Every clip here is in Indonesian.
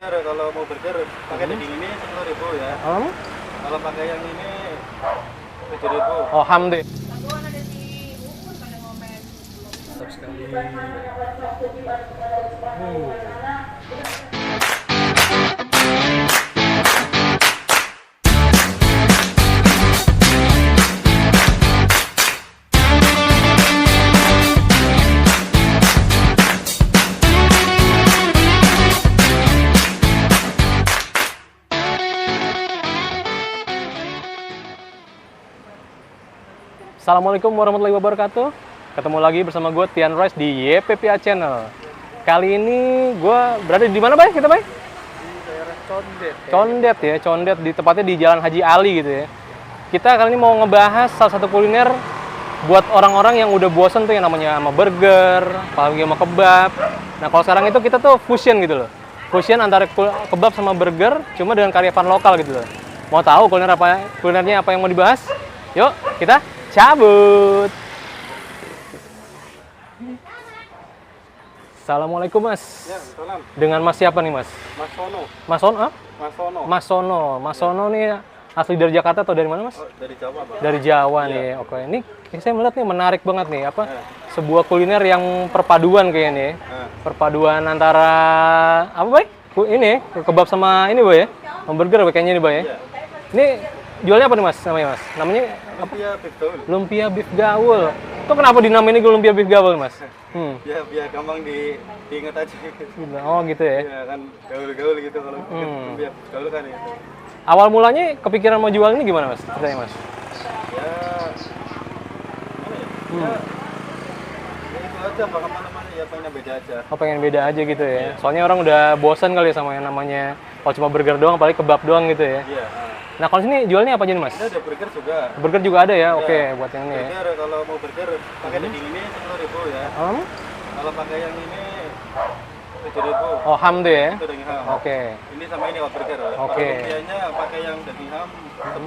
Kalau mau burger pakai daging ini 10.000 ya. Kalau pakai yang ini 7.000. Oh, ham deh. Mantap sekali. Assalamualaikum warahmatullahi wabarakatuh. Ketemu lagi bersama gue Tian Royce di YPPA Channel. Kali ini gue berada di mana, Bay? Kita, Bay? Di daerah Condet. Condet ya, Condet di tepatnya di Jalan Haji Ali gitu ya. Kita kali ini mau ngebahas salah satu kuliner buat orang-orang yang udah bosen tuh yang namanya sama burger, apalagi sama kebab. Nah, kalau sekarang itu kita tuh fusion gitu loh. Fusion antara kebab sama burger cuma dengan karyawan lokal gitu loh. Mau tahu kulinernya apa yang mau dibahas? Yuk, kita cabut. Assalamualaikum, Mas. Ya, salam. Dengan Mas siapa nih, Mas? Mas Sono. Mas Sono? Mas Sono. Mas Sono. Mas Sono nih asli dari Jakarta atau dari mana, Mas? Oh, dari Jawa, Bang. Dari Jawa nih. Oke, ini saya melihat nih menarik banget nih sebuah kuliner yang perpaduan kayaknya nih. Perpaduan antara apa, Bay? Ini kebab sama ini, Bay ya? Hamburger kayaknya nih, Bay ya. Ini jualnya apa nih, Mas? Namanya, Mas? Namanya Lumpia beef gaul. lumpia beef gaul. Itu kenapa dinamain ini lumpia beef gaul, Mas? Ya, biar gampang diingat aja. Oh, gitu ya. Ya kan gaul-gaul gitu kalau lumpia beef gaul kan itu. Awal mulanya kepikiran mau jual ini gimana, Mas? Ceritanya, Mas? Ya, gimana ya? Ya itu aja, Bang. Mana-mana ya pengen beda aja. Oh, pengen beda aja gitu ya. Soalnya orang udah bosan kali ya sama yang namanya kalau cuma burger doang, apalagi kebab doang gitu ya. Iya. Nah, kalau sini jualnya apa aja nih, Mas? Ini ada burger juga. Burger juga ada ya? Oke, buat yang ini ya. Burger kalau mau burger pakai daging ini 10.000 ya. Kalau pakai yang ini 7.000. Oh, ham deh ya? Itu daging ham. Oke. Ini sama ini burger. Oke. Kalau lumpianya pakai yang daging ham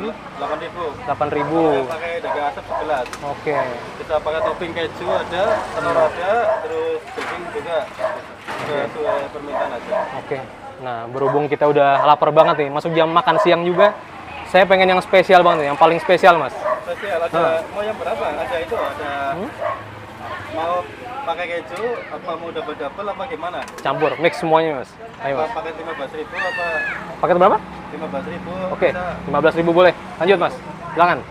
8.000. 8.000. Pakai daging asap 11. Oke. Kita pakai topping keju ada, telur ada, terus daging juga. Sesuai permintaan aja. Oke. Nah, berhubung kita udah lapar banget nih, masuk jam makan siang juga, saya pengen yang spesial banget, yang paling spesial, Mas. Spesial ada mau yang berapa? Ada itu ada mau pakai keju apa mau double apa gimana? Campur, mix semuanya, Mas. Ayo, Mas. Pakai 15.000 apa Paket berapa? 15.000? Oke, 15.000 boleh. Lanjut, Mas. Silakan.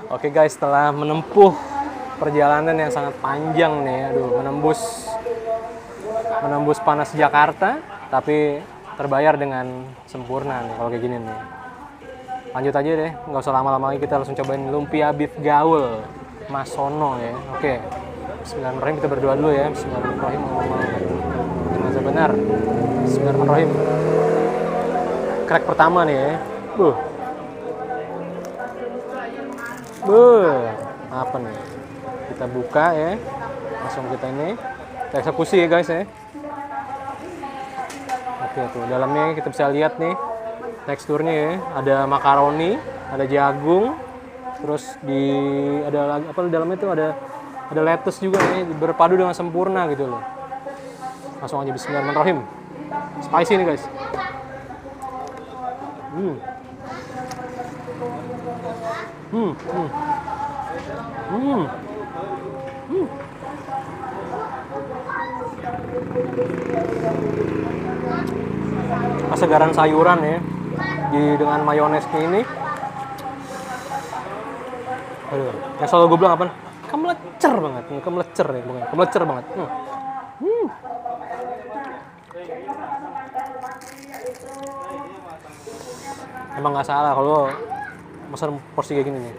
Oke guys, setelah menempuh perjalanan yang sangat panjang nih, aduh, menembus panas Jakarta, tapi terbayar dengan sempurna nih kalau kayak gini nih. Lanjut aja deh, nggak usah lama-lama lagi, kita langsung cobain lumpia beef gaul Mas Sono ya. Oke, bismillahirrahmanirrahim, kita berdoa dulu ya. Bismillahirrahmanirrahim. Masa benar. Bismillahirrahmanirrahim. Crack pertama nih ya. Apa nih? Kita buka ya. Langsung kita ini kita eksekusi ya guys ya. Oke tuh, dalamnya kita bisa lihat nih teksturnya ya. Ada makaroni, ada jagung, terus ada apa di dalamnya tuh ada lettuce juga nih, berpadu dengan sempurna gitu loh. Langsung aja bismillahirrahmanirrahim. Spicy nih guys. Kesegaran sayuran ya dengan mayonesnya ini. Aduh, yang selalu gue bilang apa? Kemelecer banget, kemelecer ya, bukan? Kemelecer banget. Emang nggak salah kalau pesan porsi kayak gini nih.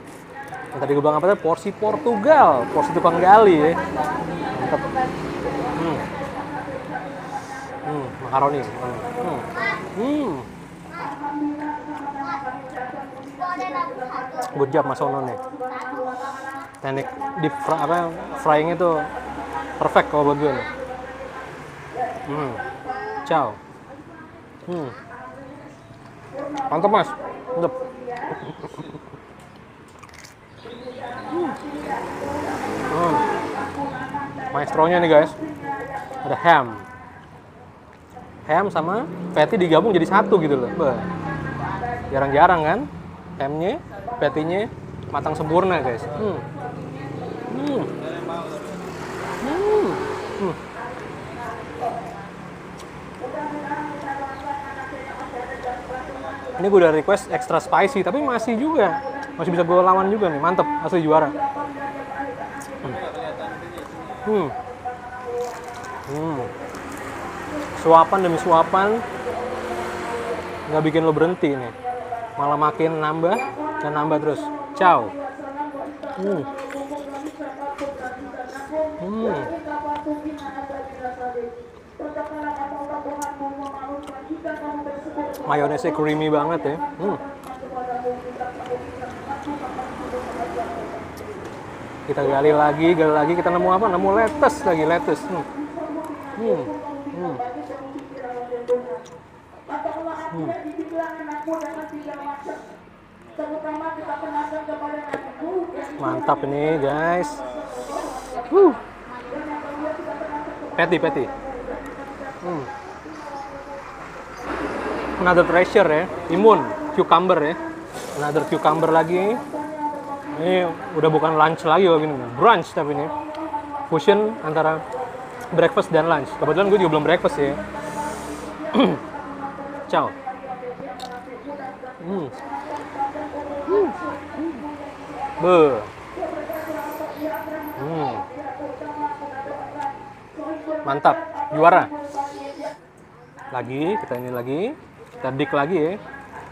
Yang tadi gue bilang apa? Porsi Portugal, porsi tukang gali ya. Mantap. Makaroni. Good job Mas Sono nih. Teknik deep frying itu perfect kalau buat gue nih. Ciao. Mantap Mas. Mantap. Maestronya nih guys. Ada ham sama patty digabung jadi satu gitu loh. Jarang-jarang kan hamnya, patty-nya matang sempurna guys. Ini gue udah request extra spicy tapi masih bisa gue lawan juga nih. Mantep, asli juara. Suapan demi suapan nggak bikin lo berhenti nih, malah makin nambah dan nambah terus. Ciao. Mayonesnya creamy banget ya. Kita gali lagi, kita nemu apa? Nemu lettuce lagi, lettuce. Mantap ini guys. Patty. Another treasure ya, imun, cucumber ya. Another cucumber lagi. Ini udah bukan lunch lagi begini, brunch tapi ini fusion antara breakfast dan lunch. Kebetulan gue juga belum breakfast ya. Ciao. Mantap, juara. Kita dik lagi ya.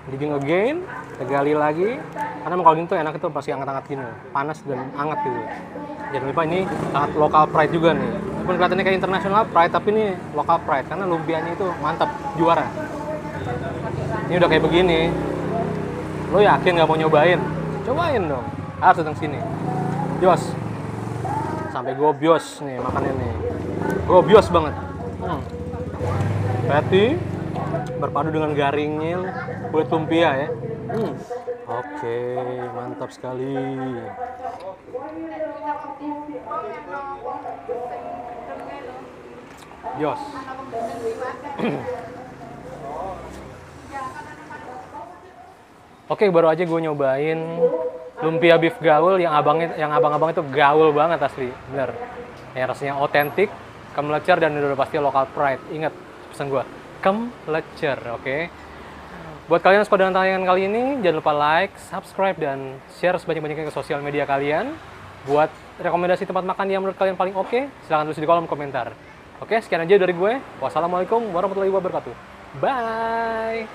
Digging again, kita gali lagi. Karena kalau gini tuh enak itu pasti hangat-hangat gini, panas dan hangat gitu. Jangan lupa ini sangat local pride juga nih. Walaupun kelihatannya kayak international pride, tapi ini local pride karena lumpianya itu mantap, juara. Ini udah kayak begini. Lo yakin nggak mau nyobain? Cobain dong. Harus datang sini. Bios. Sampai gobios nih makannya nih. Gobios banget. Patty berpadu dengan garingnya kulit lumpia ya. Oke, mantap sekali. Bios. Oke, baru aja gue nyobain lumpia beef gaul yang abang-abang itu gaul banget asli, bener. Yang rasanya otentik, kemelecer dan udah pasti local pride. Ingat pesan gue, kemelecer, oke. Buat kalian yang suka dengan tayangan kali ini, jangan lupa like, subscribe, dan share sebanyak-banyaknya ke sosial media kalian. Buat rekomendasi tempat makan yang menurut kalian paling oke, silahkan tulis di kolom komentar. Oke, sekian aja dari gue. Wassalamualaikum warahmatullahi wabarakatuh. Bye.